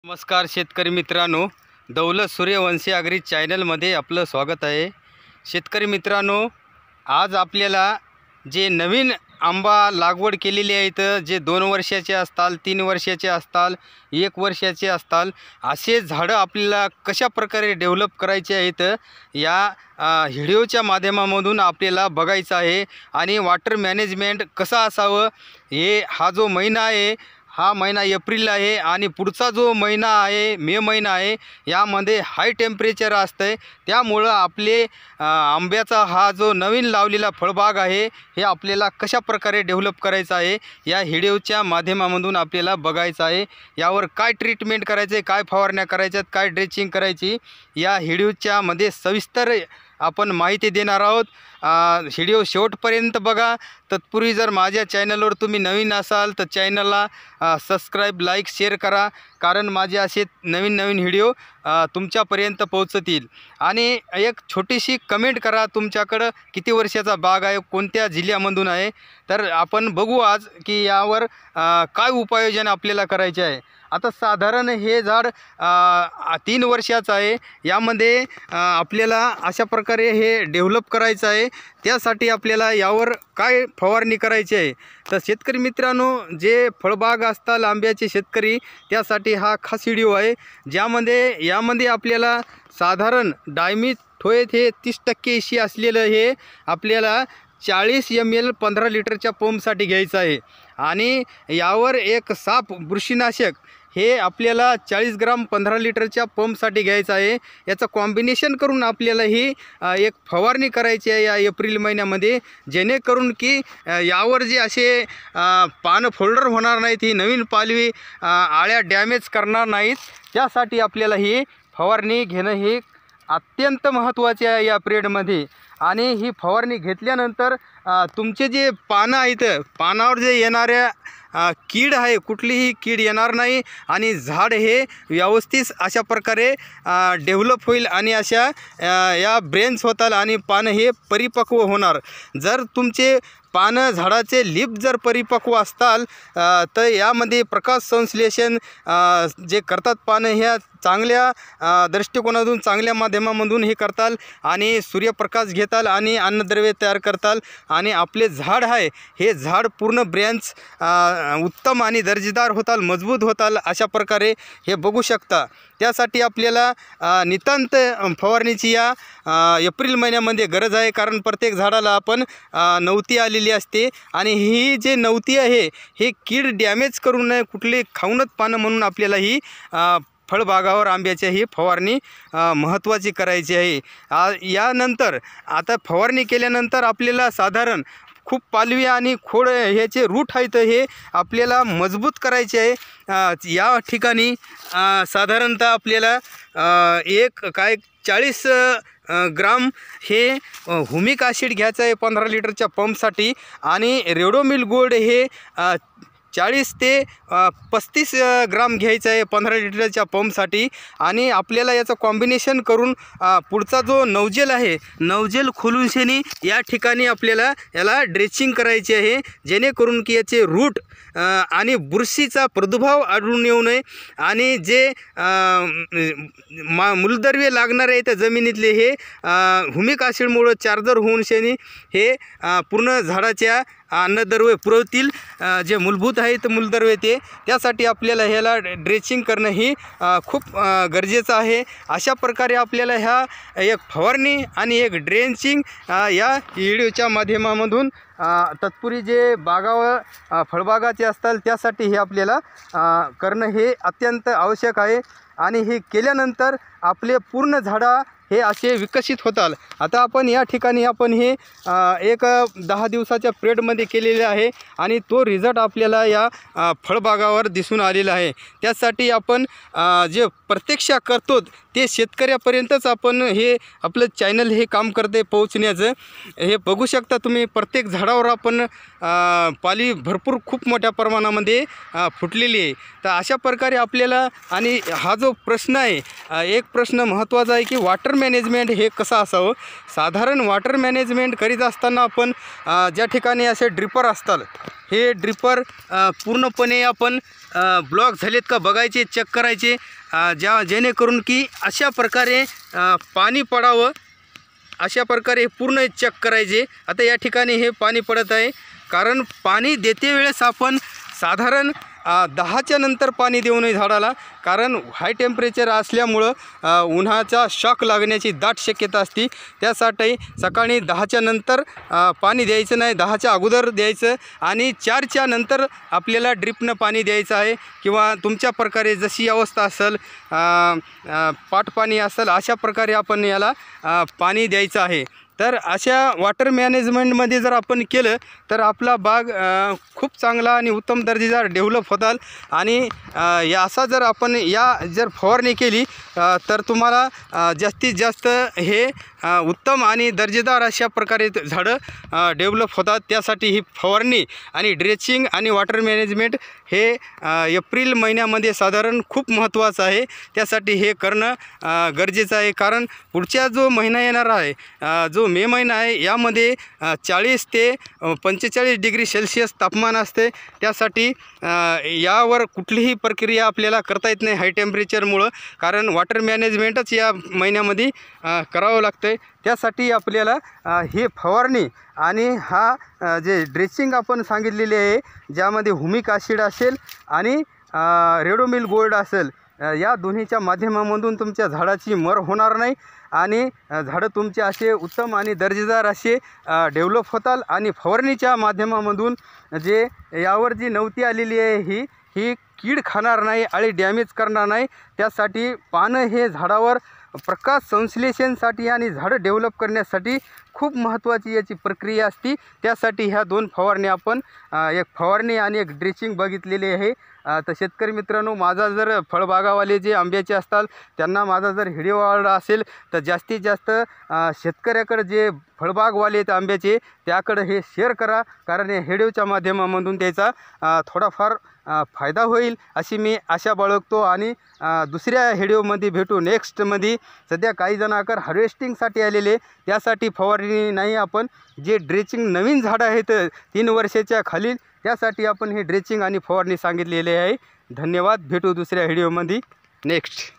नमस्कार शेतकरी मित्रांनो, दौलत सूर्यवंशी ॲग्री चॅनलमध्ये आपलं स्वागत आहे। शेतकरी मित्रांनो, आज आपल्याला जे नवीन आंबा लागवड केलेली आहेत, जे 2 वर्षाचे असतात, 3 वर्षाचे असतात, 1 वर्षाचे असतात, असे झाडं आपल्याला कशा प्रकारे डेव्हलप करायचे आहेत या व्हिडिओच्या माध्यमामधून आपल्याला बघायचं आहे। आणि वॉटर मॅनेजमेंट कसं असावं, हा जो महिना आहे, हा महिना एप्रिल आहे आणि पुढचा जो महिना आहे मे महिना आहे, यामध्ये हाय टेम्परेचर असतं। त्यामुळं आपले आंब्याचा हा जो नवीन लावलेला फळबाग आहे, हे आपल्याला कशा प्रकारे डेव्हलप करायचा आहे या व्हिडिओच्या माध्यमामधून आपल्याला बघायचं आहे। यावर काय ट्रीटमेंट करायचे, काय फवारण्या करायच्यात, काय ड्रेचिंग करायची, या व्हिडिओच्या मध्ये सविस्तर आपण माहिती देणार आहोत। व्हिडिओ शेवटपर्यंत बघा। तत्पूर्वी जर माझ्या चॅनलवर तुम्ही नवीन असाल तर चॅनलला सबस्क्राईब, लाईक, शेअर करा, कारण माझे असे नवीन व्हिडिओ तुमच्यापर्यंत पोहोचतील। आणि एक छोटीशी कमेंट करा, तुमच्याकडं किती वर्षाचा बाग आहे, कोणत्या जिल्ह्यामधून आहे, तर आपण बघू आज की यावर काय उपाययोजना आपल्याला करायची आहे। आता साधारण हे झाड 3 वर्षाचं आहे, यामध्ये आपल्याला अशा प्रकारे हे डेव्हलप करायचं आहे। त्यासाठी आपल्याला यावर काय फवारणी करायची आहे, तर शेतकरी मित्रांनो, जे फळबाग असतात आंब्याचे शेतकरी, त्यासाठी हा खास व्हिडिओ आहे, ज्यामध्ये यामध्ये आपल्याला साधारण डायमिथोएट हे 30% इशी असलेलं हे आपल्याला 40 ml 15 लिटरच्या पंपसाठी घ्यायचं आहे। आणि यावर एक साप बुरशीनाशक हे आपल्याला 40 ग्राम 15 लिटरच्या पंपसाठी घ्यायचं आहे। याचं कॉम्बिनेशन करून आपल्याला ही एक फवारणी करायची आहे या एप्रिल महिन्यामध्ये, जेणेकरून की यावर जे असे पानं फोल्डर होणार नाहीत, ही नवीन पालवी आळ्या डॅमेज करणार नाहीत, त्यासाठी आपल्याला ही फवारणी घेणं हे अत्यंत महत्त्वाचे आहे या पिरियडमध्ये। आणि ही फवारणी घेतल्यानंतर तुमचे जे पानं आहेत, पानावर जे येणाऱ्या कीड आहे, कुठलीही कीड येणार नाही आणि झाड हे व्यवस्थित अशा प्रकारे डेव्हलप होईल आणि अशा या ब्रेन्स होतात आणि पानं हे परिपक्व होणार। जर तुमचे पानं झाडाचे लीफ जर परिपक्व असताल तर यामध्ये प्रकाश संश्लेषण जे करतात पानं, ह्या चांगल्या दृष्टिकोनातून, चांगल्या माध्यमामधून हे करतात आणि सूर्यप्रकाश घेतात आणि अन्नद्रव्य तयार करतात आणि आपले झाड आहे हे झाड पूर्ण ब्रँच उत्तम आणि दर्जेदार होतात, मजबूत होतात, अशा प्रकारे हे बघू शकता। त्यासाठी आपल्याला नितांत फवारणीची या एप्रिल महिन्यामध्ये गरज आहे, कारण प्रत्येक झाडाला आपण नवती आलेली असते आणि ही जे नवती आहे हे कीड डॅमेज करू नये, कुठले खाऊनच पानं म्हणून आपल्याला ही फळबागावर आंब्याची ही फवारणी महत्त्वाची करायची आहे। यानंतर आता फवारणी केल्यानंतर आपल्याला साधारण खूप पालवी आणि खोड ह्याचे रूट आहेत, हे आपल्याला मजबूत करायचे आहे। या ठिकाणी साधारणतः आपल्याला 40 ग्राम हे ह्युमिक ॲसिड घ्यायचं आहे 15 लिटरच्या पंपसाठी आणि रेडोमिल गोल्ड हे 40 ते 35 ग्राम घ्यायचं आहे 15 लिटरच्या पंपसाठी। आणि आपल्याला याचं कॉम्बिनेशन करून पुढचा जो नवजेल आहे, नवजेल खोलून शेनी या ठिकाणी आपल्याला याला ड्रेचिंग करायची आहे, जेणेकरून की याचे रूट आणि बुरशीचा प्रादुर्भाव आढळून येऊ नये आणि जे मूलद्रव्य लागणार आहे त्या जमिनीतले हे ह्युमिक ॲसिडमुळे चार्जर होऊन शेनी हे पूर्ण झाडाच्या अन्नद्रव्य पुरवतील, जे मूलभूत आहेत मूलद्रव्य ते, त्यासाठी आपल्याला ह्याला ड्रेचिंग करणं ही खूप गरजेचं आहे। अशा प्रकारे आपल्याला ह्या एक फवारणी आणि एक ड्रेचिंग या व्हिडिओच्या माध्यमामधून तत्पूर्वी जे बागावर फळबागाचे असतात त्यासाठी हे आपल्याला करणं हे अत्यंत आवश्यक आहे। आणि हे केल्यानंतर आपले पूर्ण झाडं हे असे विकसित होतात। आता आपण या ठिकाणी आपण हे एक 10 दिवसाच्या पिरियडमध्ये केलेले आहे आणि तो रिझल्ट आपल्याला या फळबागावर दिसून आलेला आहे। त्यासाठी आपण जे प्रत्यक्ष करतो ते शेतकऱ्यापर्यंतच आपण हे आपलं चॅनल हे काम करते पोहोचण्याचं। हे बघू शकता तुम्ही, प्रत्येक झाडावर आपण पाली भरपूर खूप मोठ्या प्रमाणामध्ये फुटलेली आहे। तर अशा प्रकारे आपल्याला, आणि हा जो प्रश्न आहे, एक प्रश्न महत्त्वाचा आहे की वॉटर मॅनेजमेंट हे कसं असावं। साधारण वॉटर मॅनेजमेंट करीत असताना आपण ज्या ठिकाणी असे ड्रिपर असतात, हे ड्रिपर पूर्णपणे आपण ब्लॉक झालेत का बघायचे, चेक करायचे, जेणेकरून की अशा प्रकारे पाणी पडावं, अशा प्रकारे पूर्ण चेक करायचे। आता या ठिकाणी हे पाणी पडत आहे, कारण पाणी देते वेळेस आपण साधारण 10च्या नंतर पाणी देऊ नये झाडाला, कारण हाय टेम्परेचर असल्यामुळं उन्हाचा शॉक लागण्याची दाट शक्यता असते। त्यासाठी सकाळी 10च्या नंतर पाणी द्यायचं नाही, 10च्या अगोदर द्यायचं आणि 4च्या नंतर आपल्याला ड्रिपनं पाणी द्यायचं आहे, किंवा तुमच्या प्रकारे जशी अवस्था असेल, पाटपाणी असेल, अशा प्रकारे आपण याला पाणी द्यायचं आहे। तर अशा वॉटर मॅनेजमेंटमध्ये जर आपण केलं तर आपला बाग खूप चांगला आणि उत्तम दर्जेदार डेव्हलप होताल। आणि असा जर आपण जर फवारणी केली तर तुम्हाला जास्तीत जास्त हे उत्तम आणि दर्जेदार अशा प्रकारे झाडं डेव्हलप होतात। त्यासाठी ही फवारणी आणि ड्रेचिंग आणि वॉटर मॅनेजमेंट हे एप्रिल महिन्यामध्ये साधारण खूप महत्त्वाचं आहे। त्यासाठी हे करणं गरजेचं आहे, कारण पुढचा जो महिना येणार आहे, जो मे महिना आहे, यामध्ये 40 ते 45 डिग्री सेल्सिअस तापमान असते। त्यासाठी यावर कुठलीही प्रक्रिया आपल्याला करता येत नाही हाय टेम्परेचरमुळं, कारण वॉटर मॅनेजमेंटच या महिन्यामध्ये करावं लागतं। त्यासाठी आपल्याला हे फवारणी आणि जे ड्रेचिंग आपण सांगितलेले आहे, ज्यामध्ये हुमिक ॲसिड असेल आणि रेडोमिल गोल्ड असेल, या दोन्हीच्या माध्यमामधून तुमच्या झाडाची मर होणार नाही आणि झाडं तुमचे असे उत्तम आणि दर्जेदार असे डेव्हलप होताल। आणि फवारणीच्या माध्यमामधून जे यावर जी नवती आलेली आहे ही कीड खाणार नाही, अळी डॅमेज करणार नाही। त्यासाठी पानं हे झाडावर प्रकाश संश्लेषणासाठी आणि झाडं डेव्हलप करण्यासाठी खूप महत्त्वाची याची प्रक्रिया असते। त्यासाठी ह्या 2 फवारणी आपण एक फवारणी आणि एक ड्रेचिंग बघितलेली आहे। तर शेतकरी मित्रांनो, माझा जर फळबागावाले जे आंब्याचे असतात त्यांना माझा जर व्हिडिओ आवडला असेल तर जास्तीत जास्त शेतकऱ्याकडे जे फळबागवाले आहेत आंब्याचे, त्याकडे हे शेअर करा, कारण या व्हिडिओच्या माध्यमामधून त्याचा थोडाफार फायदा होईल अशी मी आशा बाळगतो। आणि दुसऱ्या व्हिडिओमध्ये भेटू नेक्स्टमध्ये। सध्या काही जणांकडे हार्वेस्टिंगसाठी आलेले, त्यासाठी फवारणी नाही, आपण जे ड्रेचिंग नवीन झाडं आहेत 3 वर्षाच्या खालील, त्यासाठी आपण हे ड्रेचिंग आणि फवारणी सांगितलेले आहे। धन्यवाद, भेटू दुसऱ्या व्हिडिओमध्ये नेक्स्ट।